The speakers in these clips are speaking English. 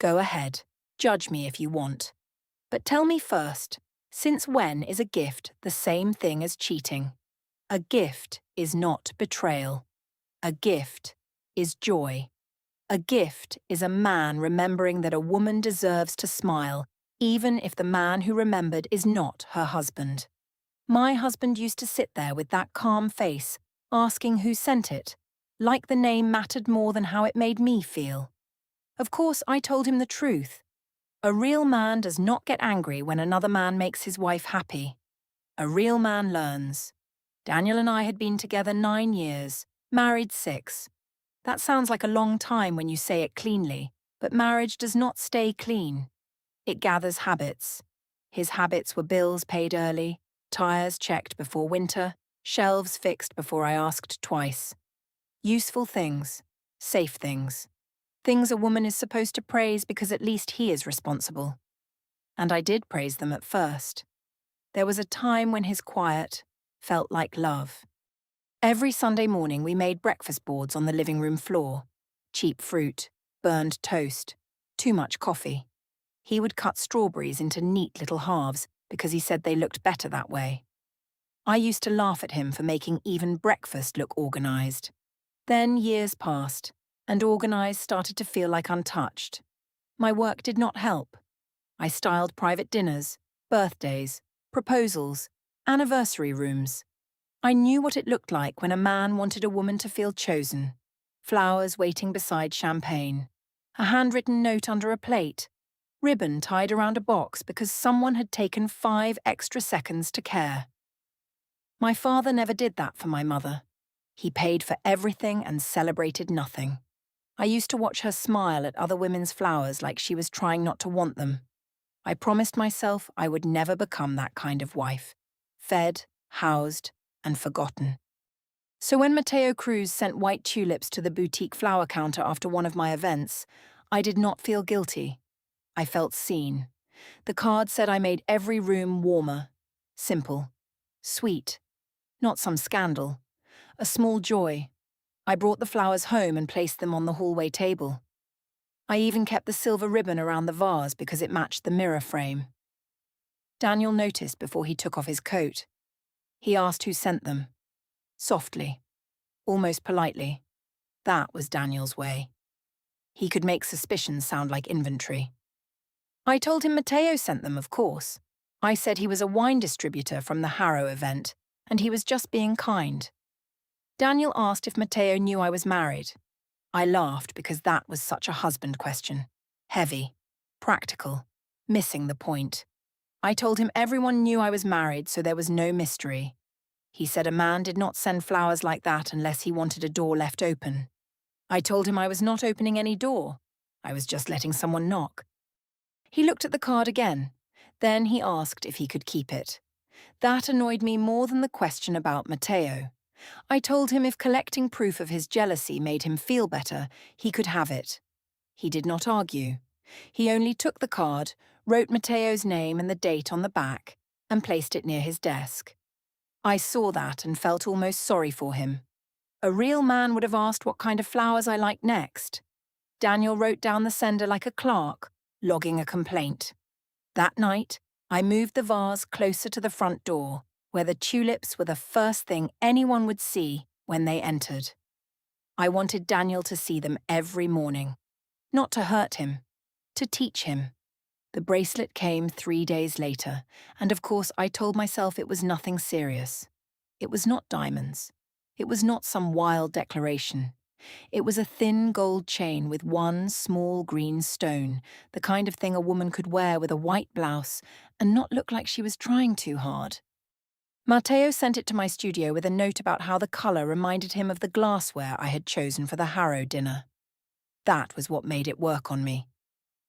Go ahead, judge me if you want. But tell me first, since when is a gift the same thing as cheating? A gift is not betrayal. A gift is joy. A gift is a man remembering that a woman deserves to smile, even if the man who remembered is not her husband. My husband used to sit there with that calm face, asking who sent it, like the name mattered more than how it made me feel. Of course, I told him the truth. A real man does not get angry when another man makes his wife happy. A real man learns. Daniel and I had been together 9 years, married 6. That sounds like a long time when you say it cleanly, but marriage does not stay clean. It gathers habits. His habits were bills paid early, tires checked before winter, shelves fixed before I asked twice. Useful things, safe things. Things a woman is supposed to praise because at least he is responsible. And I did praise them at first. There was a time when his quiet felt like love. Every Sunday morning we made breakfast boards on the living room floor. Cheap fruit, burned toast, too much coffee. He would cut strawberries into neat little halves because he said they looked better that way. I used to laugh at him for making even breakfast look organized. Then years passed, and organized started to feel like untouched. My work did not help. I styled private dinners, birthdays, proposals, anniversary rooms. I knew what it looked like when a man wanted a woman to feel chosen. Flowers waiting beside champagne, a handwritten note under a plate, ribbon tied around a box because someone had taken 5 extra seconds to care. My father never did that for my mother. He paid for everything and celebrated nothing. I used to watch her smile at other women's flowers like she was trying not to want them. I promised myself I would never become that kind of wife. Fed, housed, and forgotten. So when Mateo Cruz sent white tulips to the boutique flower counter after one of my events, I did not feel guilty. I felt seen. The card said I made every room warmer. Simple. Sweet. Not some scandal. A small joy. I brought the flowers home and placed them on the hallway table. I even kept the silver ribbon around the vase because it matched the mirror frame. Daniel noticed before he took off his coat. He asked who sent them. Softly. Almost politely. That was Daniel's way. He could make suspicions sound like inventory. I told him Mateo sent them, of course. I said he was a wine distributor from the Harrow event, and he was just being kind. Daniel asked if Mateo knew I was married. I laughed because that was such a husband question. Heavy. Practical. Missing the point. I told him everyone knew I was married, so there was no mystery. He said a man did not send flowers like that unless he wanted a door left open. I told him I was not opening any door. I was just letting someone knock. He looked at the card again. Then he asked if he could keep it. That annoyed me more than the question about Mateo. I told him if collecting proof of his jealousy made him feel better, he could have it. He did not argue. He only took the card, wrote Mateo's name and the date on the back, and placed it near his desk. I saw that and felt almost sorry for him. A real man would have asked what kind of flowers I liked next. Daniel wrote down the sender like a clerk, logging a complaint. That night, I moved the vase closer to the front door, where the tulips were the first thing anyone would see when they entered. I wanted Daniel to see them every morning. Not to hurt him, to teach him. The bracelet came 3 days later, and of course I told myself it was nothing serious. It was not diamonds. It was not some wild declaration. It was a thin gold chain with one small green stone, the kind of thing a woman could wear with a white blouse and not look like she was trying too hard. Mateo sent it to my studio with a note about how the colour reminded him of the glassware I had chosen for the Harrow dinner. That was what made it work on me.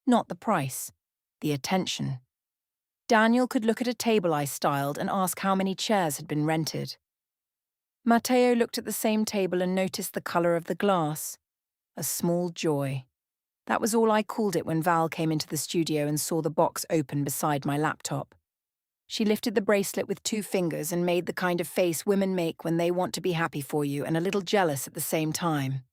Not the price, the attention. Daniel could look at a table I styled and ask how many chairs had been rented. Mateo looked at the same table and noticed the colour of the glass. A small joy. That was all I called it when Val came into the studio and saw the box open beside my laptop. She lifted the bracelet with 2 fingers and made the kind of face women make when they want to be happy for you and a little jealous at the same time.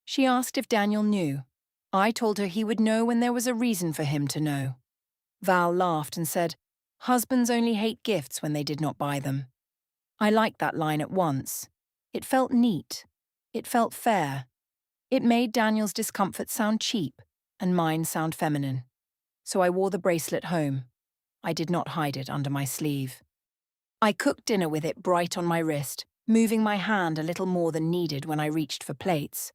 She asked if Daniel knew. I told her he would know when there was a reason for him to know. Val laughed and said, "Husbands only hate gifts when they did not buy them." I liked that line at once. It felt neat. It felt fair. It made Daniel's discomfort sound cheap and mine sound feminine. So I wore the bracelet home. I did not hide it under my sleeve. I cooked dinner with it bright on my wrist, moving my hand a little more than needed when I reached for plates.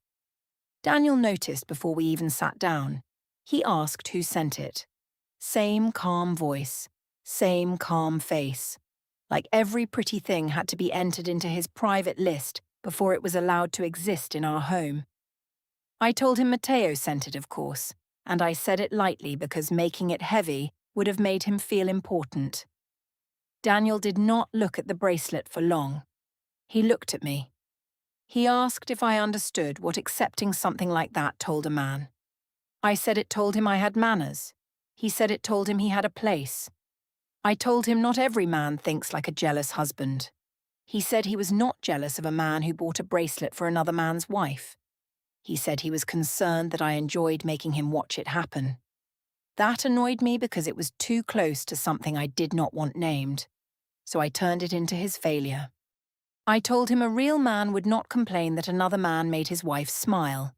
Daniel noticed before we even sat down. He asked who sent it. Same calm voice, same calm face. Like every pretty thing had to be entered into his private list before it was allowed to exist in our home. I told him Matteo sent it, of course, and I said it lightly because making it heavy would have made him feel important. Daniel did not look at the bracelet for long. He looked at me. He asked if I understood what accepting something like that told a man. I said it told him I had manners. He said it told him he had a place. I told him not every man thinks like a jealous husband. He said he was not jealous of a man who bought a bracelet for another man's wife. He said he was concerned that I enjoyed making him watch it happen. That annoyed me because it was too close to something I did not want named, so I turned it into his failure. I told him a real man would not complain that another man made his wife smile.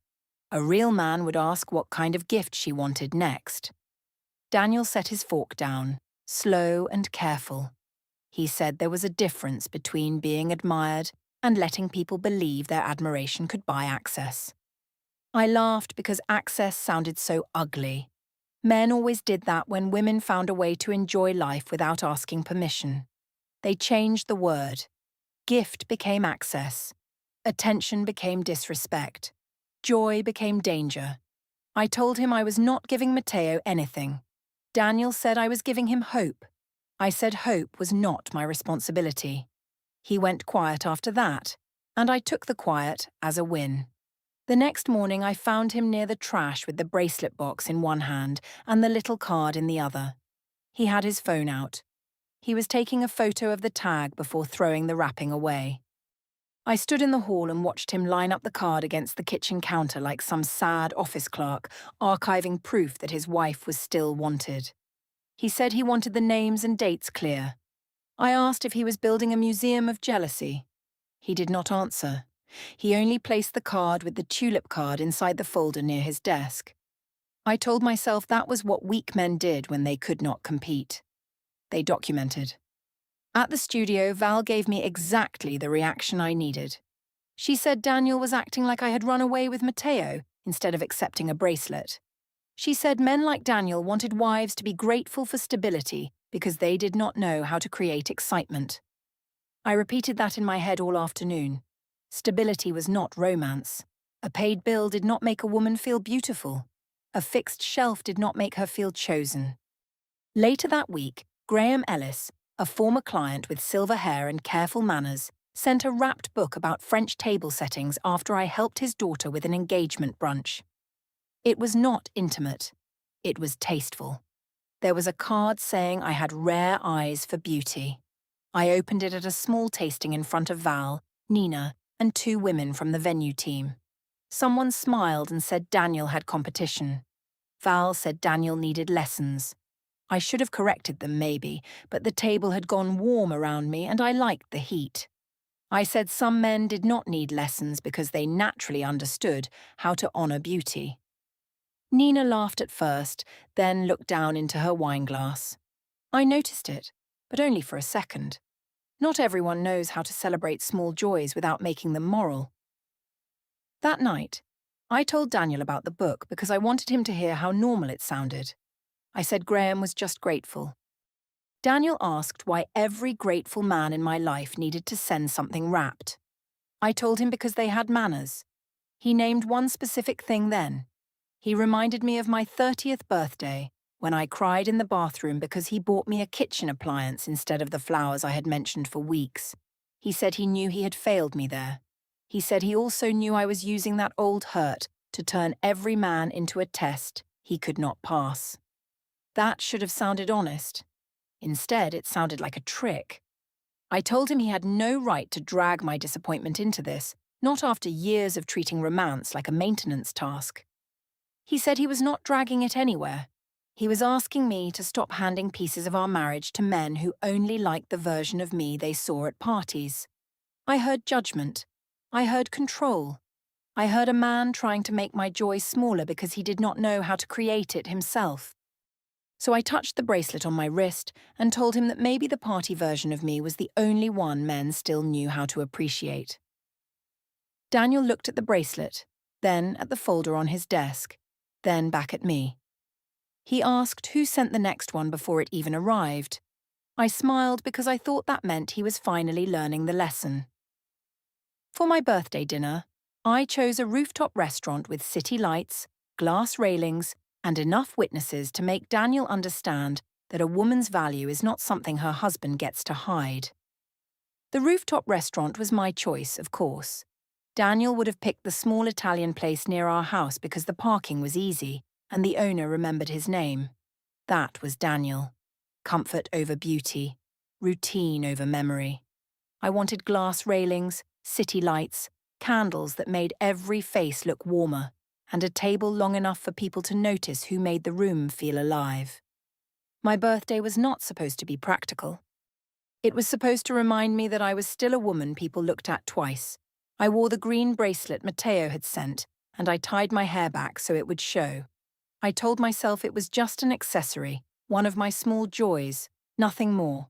A real man would ask what kind of gift she wanted next. Daniel set his fork down, slow and careful. He said there was a difference between being admired and letting people believe their admiration could buy access. I laughed because access sounded so ugly. Men always did that when women found a way to enjoy life without asking permission. They changed the word. Gift became access. Attention became disrespect. Joy became danger. I told him I was not giving Matteo anything. Daniel said I was giving him hope. I said hope was not my responsibility. He went quiet after that, and I took the quiet as a win. The next morning I found him near the trash with the bracelet box in one hand and the little card in the other. He had his phone out. He was taking a photo of the tag before throwing the wrapping away. I stood in the hall and watched him line up the card against the kitchen counter like some sad office clerk, archiving proof that his wife was still wanted. He said he wanted the names and dates clear. I asked if he was building a museum of jealousy. He did not answer. He only placed the card with the tulip card inside the folder near his desk. I told myself that was what weak men did when they could not compete. They documented. At the studio, Val gave me exactly the reaction I needed. She said Daniel was acting like I had run away with Matteo instead of accepting a bracelet. She said men like Daniel wanted wives to be grateful for stability because they did not know how to create excitement. I repeated that in my head all afternoon. Stability was not romance. A paid bill did not make a woman feel beautiful. A fixed shelf did not make her feel chosen. Later that week, Graham Ellis, a former client with silver hair and careful manners, sent a wrapped book about French table settings after I helped his daughter with an engagement brunch. It was not intimate. It was tasteful. There was a card saying I had rare eyes for beauty. I opened it at a small tasting in front of Val, Nina, and 2 women from the venue team. Someone smiled and said Daniel had competition. Val said Daniel needed lessons. I should have corrected them maybe, but the table had gone warm around me and I liked the heat. I said some men did not need lessons because they naturally understood how to honor beauty. Nina laughed at first, then looked down into her wineglass. I noticed it, but only for a second. Not everyone knows how to celebrate small joys without making them moral. That night, I told Daniel about the book because I wanted him to hear how normal it sounded. I said Graham was just grateful. Daniel asked why every grateful man in my life needed to send something wrapped. I told him because they had manners. He named one specific thing then. He reminded me of my 30th birthday, when I cried in the bathroom because he bought me a kitchen appliance instead of the flowers I had mentioned for weeks. He said he knew he had failed me there. He said he also knew I was using that old hurt to turn every man into a test he could not pass. That should have sounded honest. Instead, it sounded like a trick. I told him he had no right to drag my disappointment into this, not after years of treating romance like a maintenance task. He said he was not dragging it anywhere. He was asking me to stop handing pieces of our marriage to men who only liked the version of me they saw at parties. I heard judgment. I heard control. I heard a man trying to make my joy smaller because he did not know how to create it himself. So I touched the bracelet on my wrist and told him that maybe the party version of me was the only one men still knew how to appreciate. Daniel looked at the bracelet, then at the folder on his desk, then back at me. He asked who sent the next one before it even arrived. I smiled because I thought that meant he was finally learning the lesson. For my birthday dinner, I chose a rooftop restaurant with city lights, glass railings, and enough witnesses to make Daniel understand that a woman's value is not something her husband gets to hide. The rooftop restaurant was my choice, of course. Daniel would have picked the small Italian place near our house because the parking was easy, and the owner remembered his name. That was Daniel. Comfort over beauty, routine over memory. I wanted glass railings, city lights, candles that made every face look warmer, and a table long enough for people to notice who made the room feel alive. My birthday was not supposed to be practical. It was supposed to remind me that I was still a woman people looked at twice. I wore the green bracelet Matteo had sent, and I tied my hair back so it would show. I told myself it was just an accessory, one of my small joys, nothing more.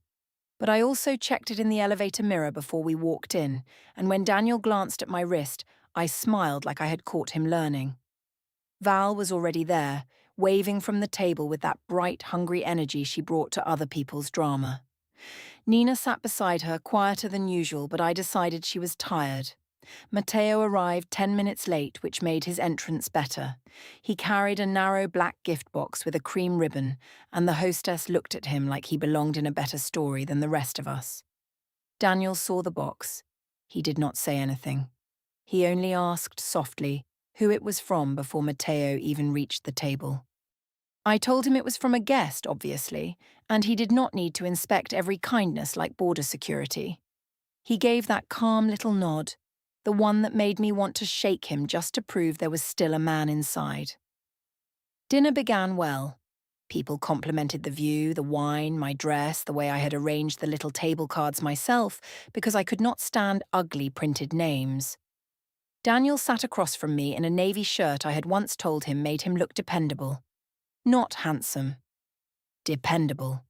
But I also checked it in the elevator mirror before we walked in, and when Daniel glanced at my wrist, I smiled like I had caught him learning. Val was already there, waving from the table with that bright, hungry energy she brought to other people's drama. Nina sat beside her, quieter than usual, but I decided she was tired. Matteo arrived 10 minutes late, which made his entrance better. He carried a narrow black gift box with a cream ribbon, and the hostess looked at him like he belonged in a better story than the rest of us. Daniel saw the box. He did not say anything. He only asked softly who it was from before Matteo even reached the table. I told him it was from a guest, obviously, and he did not need to inspect every kindness like border security. He gave that calm little nod, the one that made me want to shake him just to prove there was still a man inside. Dinner began well. People complimented the view, the wine, my dress, the way I had arranged the little table cards myself, because I could not stand ugly printed names. Daniel sat across from me in a navy shirt I had once told him made him look dependable. Not handsome. Dependable.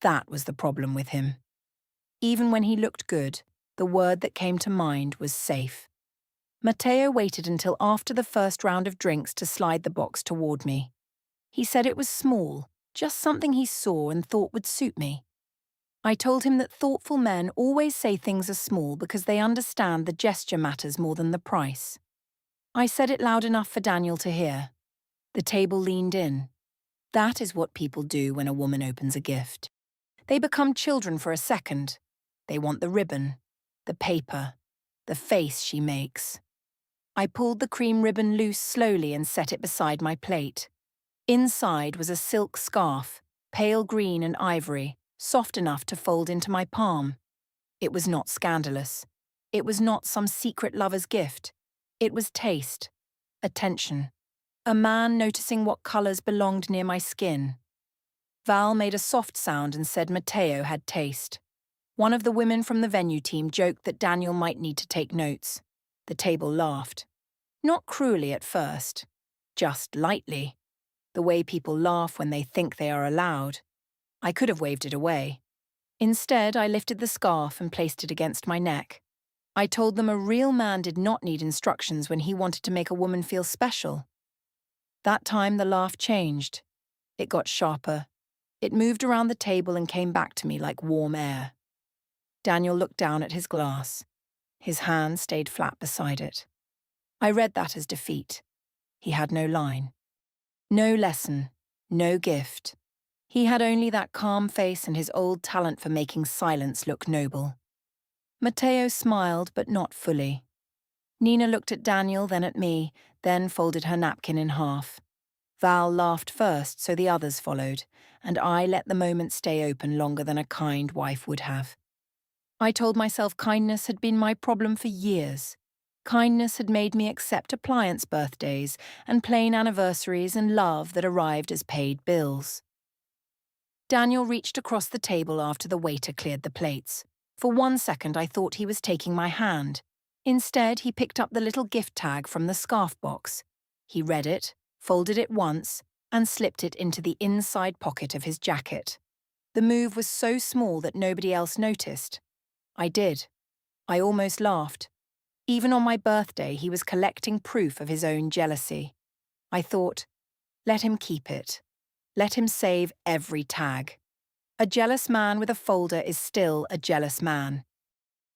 That was the problem with him. Even when he looked good, the word that came to mind was safe. Matteo waited until after the first round of drinks to slide the box toward me. He said it was small, just something he saw and thought would suit me. I told him that thoughtful men always say things are small because they understand the gesture matters more than the price. I said it loud enough for Daniel to hear. The table leaned in. That is what people do when a woman opens a gift. They become children for a second. They want the ribbon, the paper, the face she makes. I pulled the cream ribbon loose slowly and set it beside my plate. Inside was a silk scarf, pale green and ivory, soft enough to fold into my palm. It was not scandalous. It was not some secret lover's gift. It was taste, attention, a man noticing what colours belonged near my skin. Val made a soft sound and said Matteo had taste. One of the women from the venue team joked that Daniel might need to take notes. The table laughed. Not cruelly at first, just lightly. The way people laugh when they think they are allowed. I could have waved it away. Instead, I lifted the scarf and placed it against my neck. I told them a real man did not need instructions when he wanted to make a woman feel special. That time the laugh changed. It got sharper. It moved around the table and came back to me like warm air. Daniel looked down at his glass. His hand stayed flat beside it. I read that as defeat. He had no line. No lesson. No gift. He had only that calm face and his old talent for making silence look noble. Matteo smiled, but not fully. Nina looked at Daniel, then at me, then folded her napkin in half. Val laughed first, so the others followed, and I let the moment stay open longer than a kind wife would have. I told myself kindness had been my problem for years. Kindness had made me accept appliance birthdays and plain anniversaries and love that arrived as paid bills. Daniel reached across the table after the waiter cleared the plates. For 1 second, I thought he was taking my hand. Instead, he picked up the little gift tag from the scarf box. He read it, folded it once, and slipped it into the inside pocket of his jacket. The move was so small that nobody else noticed. I did. I almost laughed. Even on my birthday, he was collecting proof of his own jealousy. I thought, let him keep it. Let him save every tag. A jealous man with a folder is still a jealous man.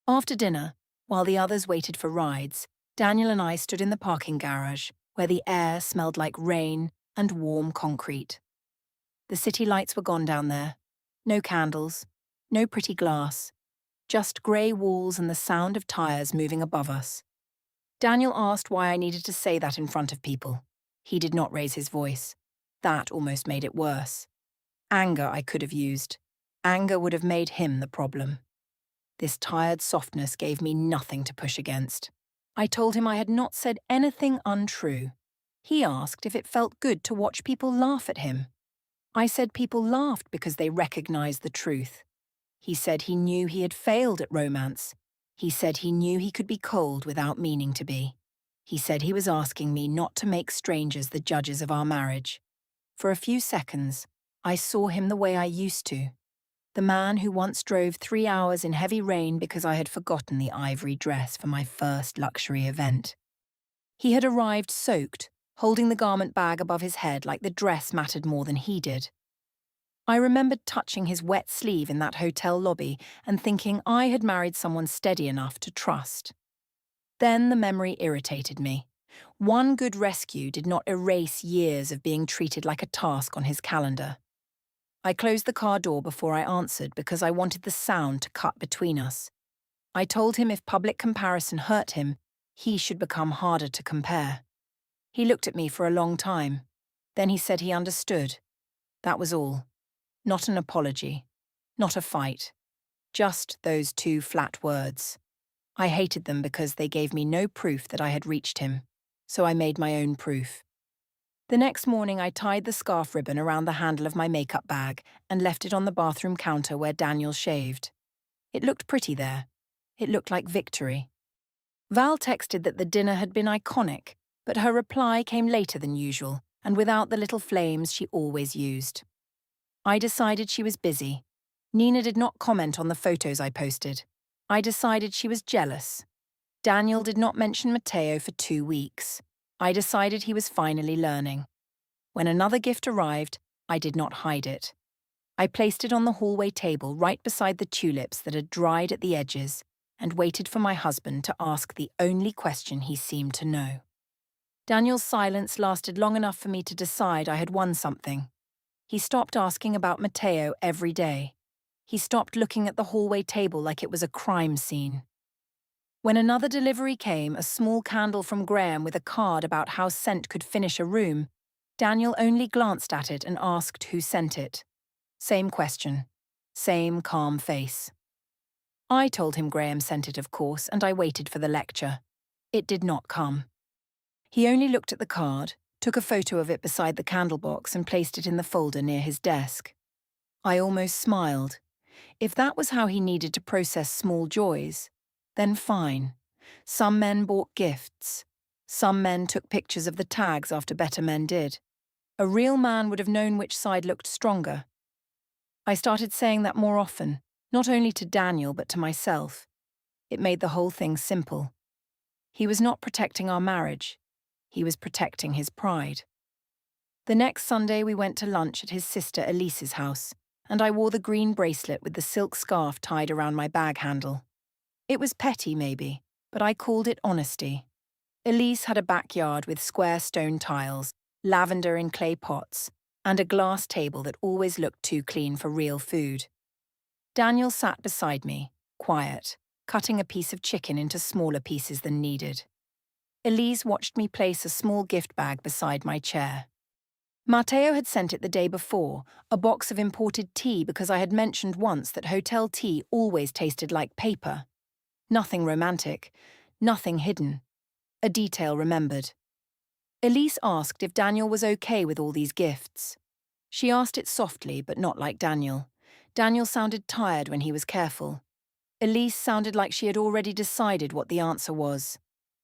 After dinner, while the others waited for rides, Daniel and I stood in the parking garage, where the air smelled like rain and warm concrete. The city lights were gone down there. No candles, no pretty glass, just grey walls and the sound of tyres moving above us. Daniel asked why I needed to say that in front of people. He did not raise his voice. That almost made it worse. Anger I could have used. Anger would have made him the problem. This tired softness gave me nothing to push against. I told him I had not said anything untrue. He asked if it felt good to watch people laugh at him. I said people laughed because they recognized the truth. He said he knew he had failed at romance. He said he knew he could be cold without meaning to be. He said he was asking me not to make strangers the judges of our marriage. For a few seconds, I saw him the way I used to. The man who once drove 3 hours in heavy rain because I had forgotten the ivory dress for my first luxury event. He had arrived soaked, holding the garment bag above his head like the dress mattered more than he did. I remembered touching his wet sleeve in that hotel lobby and thinking I had married someone steady enough to trust. Then the memory irritated me. One good rescue did not erase years of being treated like a task on his calendar. I closed the car door before I answered because I wanted the sound to cut between us. I told him if public comparison hurt him, he should become harder to compare. He looked at me for a long time. Then he said he understood. That was all. Not an apology. Not a fight. Just those 2 flat words. I hated them because they gave me no proof that I had reached him. So I made my own proof. The next morning I tied the scarf ribbon around the handle of my makeup bag and left it on the bathroom counter where Daniel shaved. It looked pretty there. It looked like victory. Val texted that the dinner had been iconic, but her reply came later than usual and without the little flames she always used. I decided she was busy. Nina did not comment on the photos I posted. I decided she was jealous. Daniel did not mention Matteo for 2 weeks. I decided he was finally learning. When another gift arrived, I did not hide it. I placed it on the hallway table right beside the tulips that had dried at the edges and waited for my husband to ask the only question he seemed to know. Daniel's silence lasted long enough for me to decide I had won something. He stopped asking about Matteo every day. He stopped looking at the hallway table like it was a crime scene. When another delivery came, a small candle from Graham with a card about how scent could finish a room, Daniel only glanced at it and asked who sent it. Same question. Same calm face. I told him Graham sent it, of course, and I waited for the lecture. It did not come. He only looked at the card, took a photo of it beside the candle box and placed it in the folder near his desk. I almost smiled. If that was how he needed to process small joys, then fine. Some men bought gifts. Some men took pictures of the tags after better men did. A real man would have known which side looked stronger. I started saying that more often, not only to Daniel but to myself. It made the whole thing simple. He was not protecting our marriage. He was protecting his pride. The next Sunday we went to lunch at his sister Elise's house, and I wore the green bracelet with the silk scarf tied around my bag handle. It was petty, maybe, but I called it honesty. Elise had a backyard with square stone tiles, lavender in clay pots, and a glass table that always looked too clean for real food. Daniel sat beside me, quiet, cutting a piece of chicken into smaller pieces than needed. Elise watched me place a small gift bag beside my chair. Matteo had sent it the day before, a box of imported tea because I had mentioned once that hotel tea always tasted like paper. Nothing romantic, nothing hidden, A detail remembered. Elise asked if Daniel was okay with all these gifts. She asked it softly, but not like Daniel. Daniel sounded tired when he was careful. Elise sounded like she had already decided what the answer was.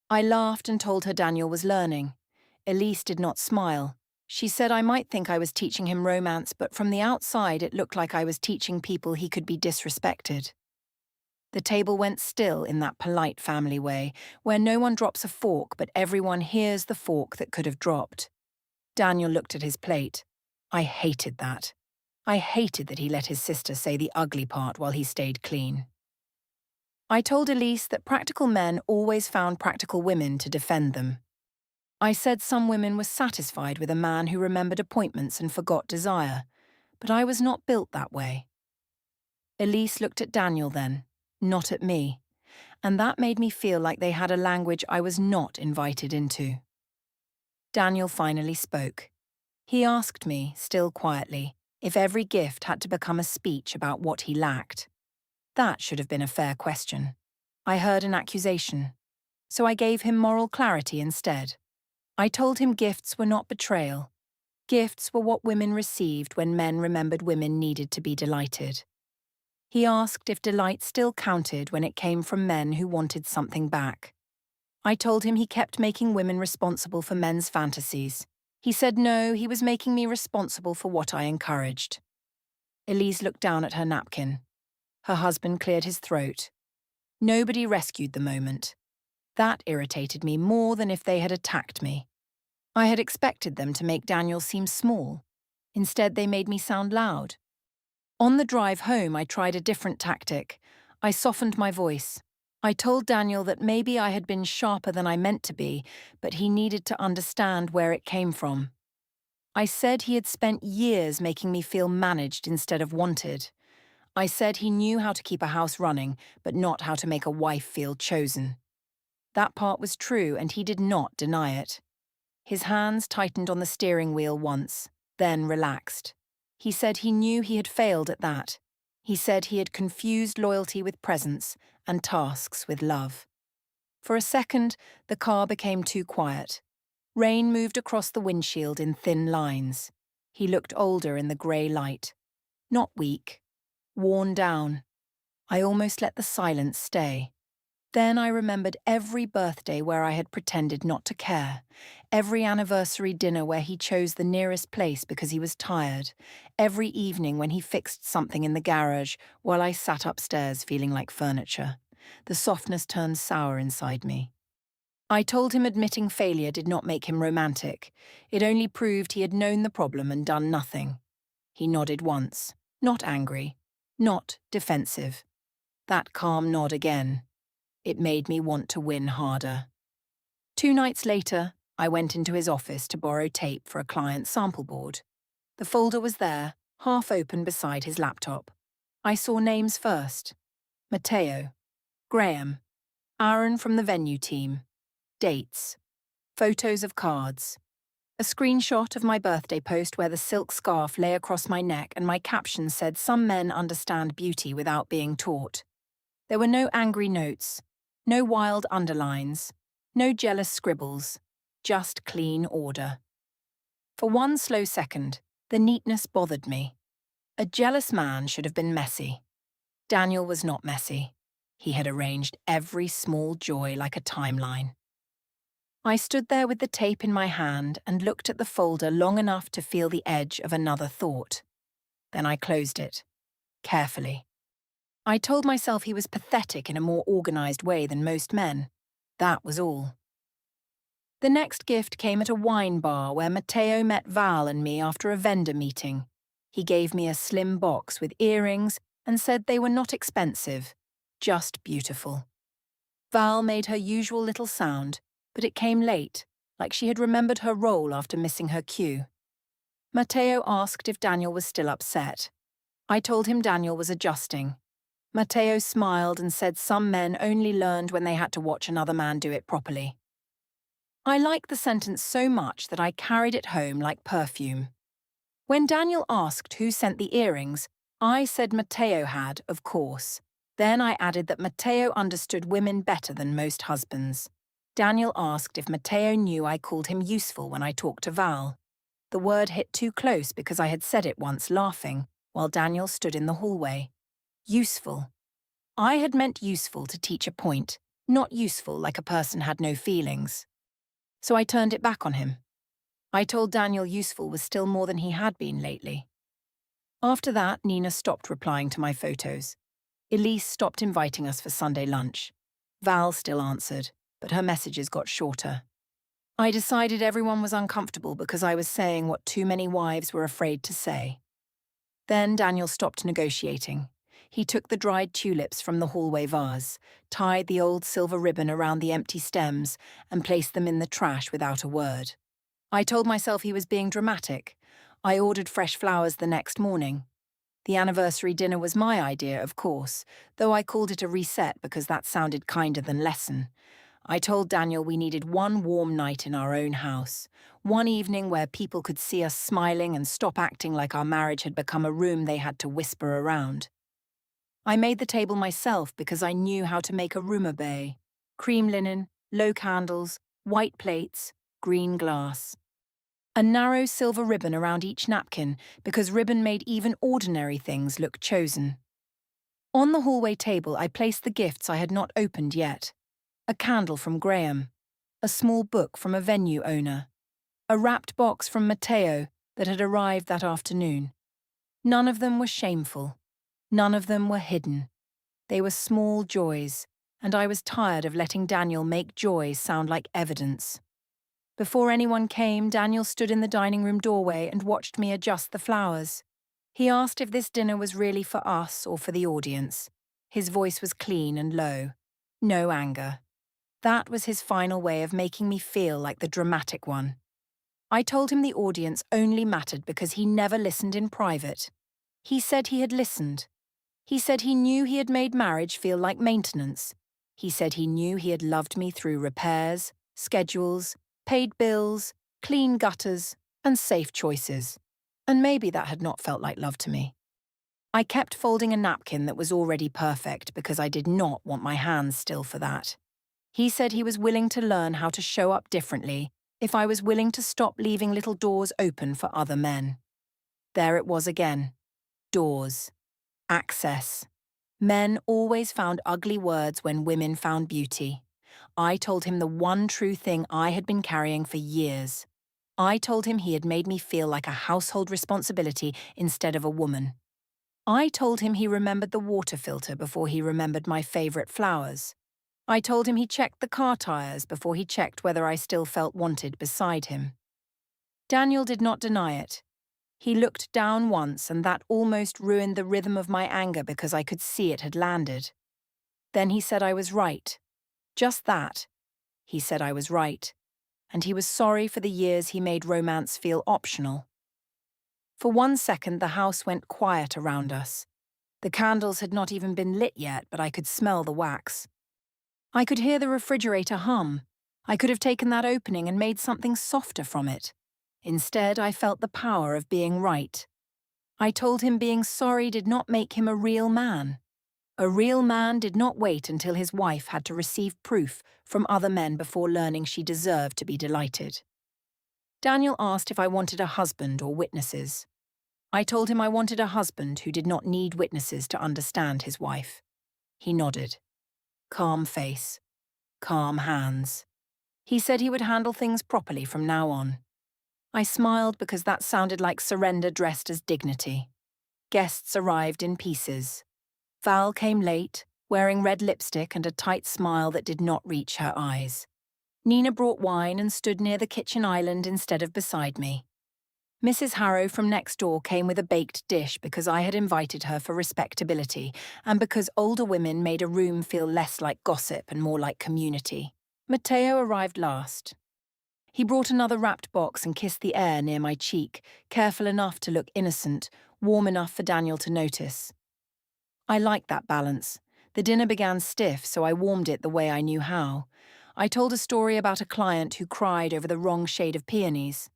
I laughed and told her Daniel was learning. Elise did not smile. She said I might think I was teaching him romance, but from the outside it looked like I was teaching people he could be disrespected. The table went still in that polite family way, where no one drops a fork but everyone hears the fork that could have dropped. Daniel looked at his plate. I hated that. I hated that he let his sister say the ugly part while he stayed clean. I told Elise that practical men always found practical women to defend them. I said some women were satisfied with a man who remembered appointments and forgot desire, but I was not built that way. Elise looked at Daniel then, not at me, and that made me feel like they had a language I was not invited into. Daniel finally spoke. He asked me, still quietly, if every gift had to become a speech about what he lacked. That should have been a fair question. I heard an accusation, so I gave him moral clarity instead. I told him gifts were not betrayal. Gifts were what women received when men remembered women needed to be delighted. He asked if delight still counted when it came from men who wanted something back. I told him he kept making women responsible for men's fantasies. He said no, he was making me responsible for what I encouraged. Elise looked down at her napkin. Her husband cleared his throat. Nobody rescued the moment. That irritated me more than if they had attacked me. I had expected them to make Daniel seem small. Instead, they made me sound loud. On the drive home, I tried a different tactic. I softened my voice. I told Daniel that maybe I had been sharper than I meant to be, but he needed to understand where it came from. I said he had spent years making me feel managed instead of wanted. I said he knew how to keep a house running, but not how to make a wife feel chosen. That part was true, and he did not deny it. His hands tightened on the steering wheel once, then relaxed. He said he knew he had failed at that. He said he had confused loyalty with presence and tasks with love. For a second, the car became too quiet. Rain moved across the windshield in thin lines. He looked older in the grey light. Not weak. Worn down. I almost let the silence stay. Then I remembered every birthday where I had pretended not to care, every anniversary dinner where he chose the nearest place because he was tired, every evening when he fixed something in the garage while I sat upstairs feeling like furniture. The softness turned sour inside me. I told him admitting failure did not make him romantic. It only proved he had known the problem and done nothing. He nodded once, not angry. Not defensive. That calm nod again. It made me want to win harder. 2 nights later, I went into his office to borrow tape for a client's sample board. The folder was there, half open beside his laptop. I saw names first. Matteo, Graham, Aaron from the venue team, dates, photos of cards. A screenshot of my birthday post where the silk scarf lay across my neck and my caption said some men understand beauty without being taught. There were no angry notes, no wild underlines, no jealous scribbles, just clean order. For one slow second, the neatness bothered me. A jealous man should have been messy. Daniel was not messy. He had arranged every small joy like a timeline. I stood there with the tape in my hand and looked at the folder long enough to feel the edge of another thought. Then I closed it, carefully. I told myself he was pathetic in a more organized way than most men. That was all. The next gift came at a wine bar where Matteo met Val and me after a vendor meeting. He gave me a slim box with earrings and said they were not expensive, just beautiful. Val made her usual little sound, but it came late, like she had remembered her role after missing her cue. Matteo asked if Daniel was still upset. I told him Daniel was adjusting. Matteo smiled and said some men only learned when they had to watch another man do it properly. I liked the sentence so much that I carried it home like perfume. When Daniel asked who sent the earrings, I said Matteo had, of course. Then I added that Matteo understood women better than most husbands. Daniel asked if Matteo knew I called him useful when I talked to Val. The word hit too close because I had said it once laughing, while Daniel stood in the hallway. Useful. I had meant useful to teach a point, not useful like a person had no feelings. So I turned it back on him. I told Daniel useful was still more than he had been lately. After that, Nina stopped replying to my photos. Elise stopped inviting us for Sunday lunch. Val still answered, but her messages got shorter. I decided everyone was uncomfortable because I was saying what too many wives were afraid to say. Then Daniel stopped negotiating. He took the dried tulips from the hallway vase, tied the old silver ribbon around the empty stems, and placed them in the trash without a word. I told myself he was being dramatic. I ordered fresh flowers the next morning. The anniversary dinner was my idea, of course, though I called it a reset because that sounded kinder than lesson. I told Daniel we needed one warm night in our own house, one evening where people could see us smiling and stop acting like our marriage had become a room they had to whisper around. I made the table myself because I knew how to make a room obey. Cream linen, low candles, white plates, green glass. A narrow silver ribbon around each napkin because ribbon made even ordinary things look chosen. On the hallway table I placed the gifts I had not opened yet. A candle from Graham, a small book from a venue owner, a wrapped box from Matteo that had arrived that afternoon. None of them were shameful. None of them were hidden. They were small joys, and I was tired of letting Daniel make joy sound like evidence. Before anyone came, Daniel stood in the dining room doorway and watched me adjust the flowers. He asked if this dinner was really for us or for the audience. His voice was clean and low. No anger. That was his final way of making me feel like the dramatic one. I told him the audience only mattered because he never listened in private. He said he had listened. He said he knew he had made marriage feel like maintenance. He said he knew he had loved me through repairs, schedules, paid bills, clean gutters, and safe choices. And maybe that had not felt like love to me. I kept folding a napkin that was already perfect because I did not want my hands still for that. He said he was willing to learn how to show up differently if I was willing to stop leaving little doors open for other men. There it was again. Doors. Access. Men always found ugly words when women found beauty. I told him the one true thing I had been carrying for years. I told him he had made me feel like a household responsibility instead of a woman. I told him he remembered the water filter before he remembered my favorite flowers. I told him he checked the car tires before he checked whether I still felt wanted beside him. Daniel did not deny it. He looked down once, and that almost ruined the rhythm of my anger because I could see it had landed. Then he said I was right. Just that. He said I was right. And he was sorry for the years he made romance feel optional. For 1 second, the house went quiet around us. The candles had not even been lit yet, but I could smell the wax. I could hear the refrigerator hum. I could have taken that opening and made something softer from it. Instead, I felt the power of being right. I told him being sorry did not make him a real man. A real man did not wait until his wife had to receive proof from other men before learning she deserved to be delighted. Daniel asked if I wanted a husband or witnesses. I told him I wanted a husband who did not need witnesses to understand his wife. He nodded. Calm face. Calm hands. He said he would handle things properly from now on. I smiled because that sounded like surrender dressed as dignity. Guests arrived in pieces. Val came late, wearing red lipstick and a tight smile that did not reach her eyes. Nina brought wine and stood near the kitchen island instead of beside me. Mrs. Harrow from next door came with a baked dish because I had invited her for respectability and because older women made a room feel less like gossip and more like community. Matteo arrived last. He brought another wrapped box and kissed the air near my cheek, careful enough to look innocent, warm enough for Daniel to notice. I liked that balance. The dinner began stiff, so I warmed it the way I knew how. I told a story about a client who cried over the wrong shade of peonies.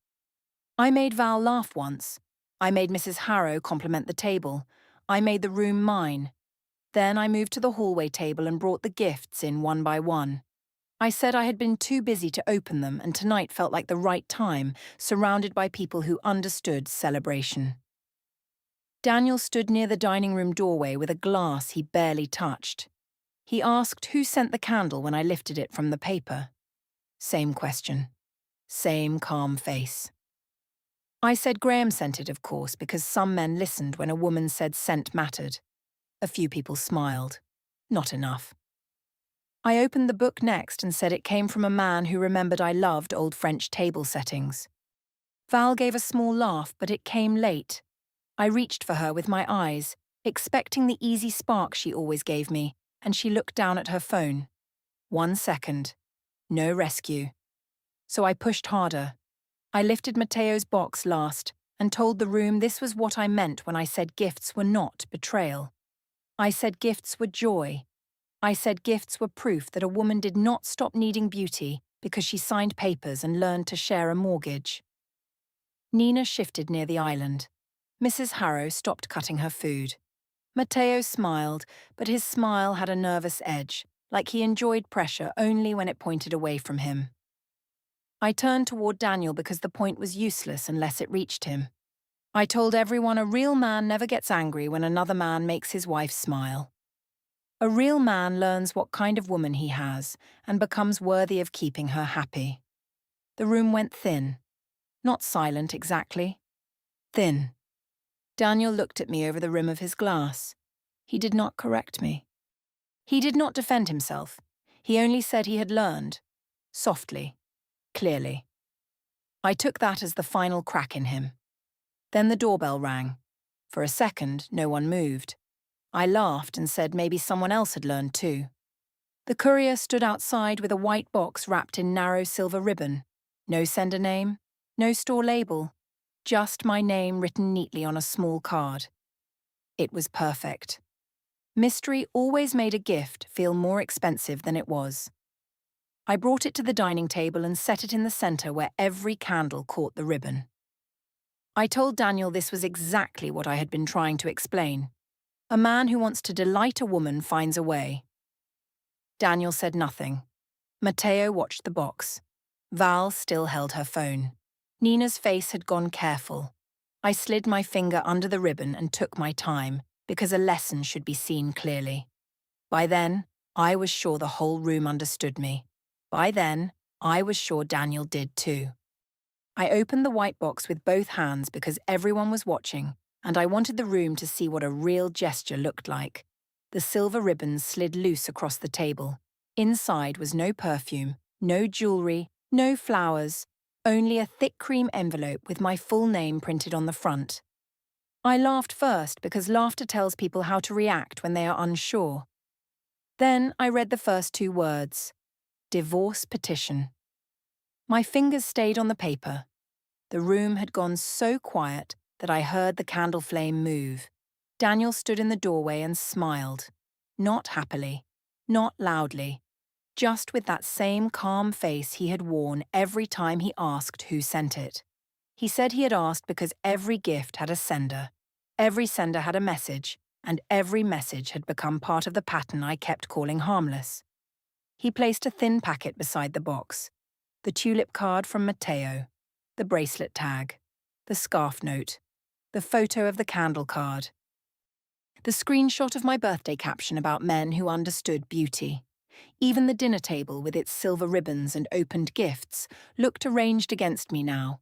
I made Val laugh once. I made Mrs. Harrow compliment the table. I made the room mine. Then I moved to the hallway table and brought the gifts in one by one. I said I had been too busy to open them and tonight felt like the right time, surrounded by people who understood celebration. Daniel stood near the dining room doorway with a glass he barely touched. He asked who sent the candle when I lifted it from the paper. Same question. Same calm face. I said Graham sent it, of course, because some men listened when a woman said scent mattered. A few people smiled. Not enough. I opened the book next and said it came from a man who remembered I loved old French table settings. Val gave a small laugh, but it came late. I reached for her with my eyes, expecting the easy spark she always gave me, and she looked down at her phone. 1 second. No rescue. So I pushed harder. I lifted Matteo's box last and told the room this was what I meant when I said gifts were not betrayal. I said gifts were joy. I said gifts were proof that a woman did not stop needing beauty because she signed papers and learned to share a mortgage. Nina shifted near the island. Mrs. Harrow stopped cutting her food. Matteo smiled, but his smile had a nervous edge, like he enjoyed pressure only when it pointed away from him. I turned toward Daniel because the point was useless unless it reached him. I told everyone a real man never gets angry when another man makes his wife smile. A real man learns what kind of woman he has and becomes worthy of keeping her happy. The room went thin. Not silent exactly. Thin. Daniel looked at me over the rim of his glass. He did not correct me. He did not defend himself. He only said he had learned. Softly. Clearly. I took that as the final crack in him. Then the doorbell rang. For a second, no one moved. I laughed and said maybe someone else had learned too. The courier stood outside with a white box wrapped in narrow silver ribbon. No sender name, no store label, just my name written neatly on a small card. It was perfect. Mystery always made a gift feel more expensive than it was. I brought it to the dining table and set it in the center where every candle caught the ribbon. I told Daniel this was exactly what I had been trying to explain. A man who wants to delight a woman finds a way. Daniel said nothing. Matteo watched the box. Val still held her phone. Nina's face had gone careful. I slid my finger under the ribbon and took my time, because a lesson should be seen clearly. By then, I was sure the whole room understood me. By then, I was sure Daniel did too. I opened the white box with both hands because everyone was watching, and I wanted the room to see what a real gesture looked like. The silver ribbons slid loose across the table. Inside was no perfume, no jewelry, no flowers, only a thick cream envelope with my full name printed on the front. I laughed first because laughter tells people how to react when they are unsure. Then I read the first 2 words. Divorce petition. My fingers stayed on the paper. The room had gone so quiet that I heard the candle flame move. Daniel stood in the doorway and smiled. Not happily, not loudly, just with that same calm face he had worn every time he asked who sent it. He said he had asked because every gift had a sender. Every sender had a message, and every message had become part of the pattern I kept calling harmless. He placed a thin packet beside the box. The tulip card from Matteo, the bracelet tag, the scarf note, the photo of the candle card, the screenshot of my birthday caption about men who understood beauty. Even the dinner table with its silver ribbons and opened gifts looked arranged against me now.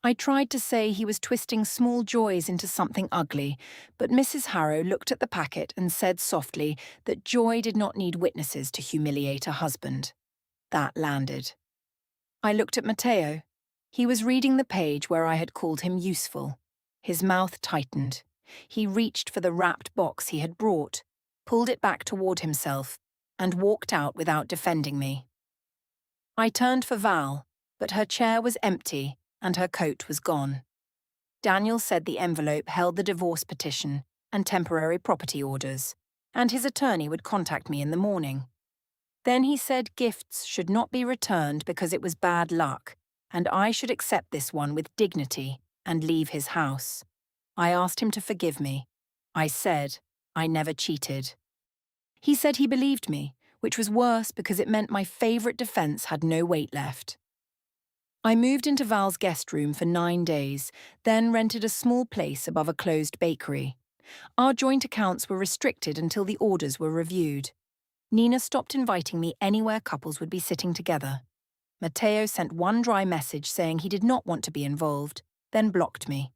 I tried to say he was twisting small joys into something ugly, but Mrs. Harrow looked at the packet and said softly that joy did not need witnesses to humiliate a husband. That landed. I looked at Matteo. He was reading the page where I had called him useful. His mouth tightened. He reached for the wrapped box he had brought, pulled it back toward himself, and walked out without defending me. I turned for Val, but her chair was empty and her coat was gone. Daniel said the envelope held the divorce petition and temporary property orders, and his attorney would contact me in the morning. Then he said gifts should not be returned because it was bad luck, and I should accept this one with dignity and leave his house. I asked him to forgive me. I said I never cheated. He said he believed me, which was worse because it meant my favourite defence had no weight left. I moved into Val's guest room for 9 days, then rented a small place above a closed bakery. Our joint accounts were restricted until the orders were reviewed. Nina stopped inviting me anywhere couples would be sitting together. Matteo sent one dry message saying he did not want to be involved, then blocked me.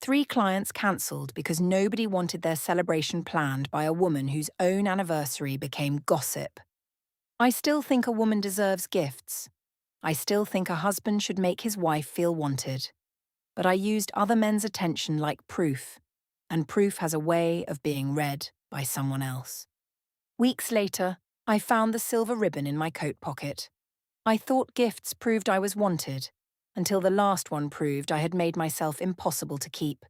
3 clients cancelled because nobody wanted their celebration planned by a woman whose own anniversary became gossip. I still think a woman deserves gifts. I still think a husband should make his wife feel wanted. But I used other men's attention like proof, and proof has a way of being read by someone else. Weeks later, I found the silver ribbon in my coat pocket. I thought gifts proved I was wanted, until the last one proved I had made myself impossible to keep.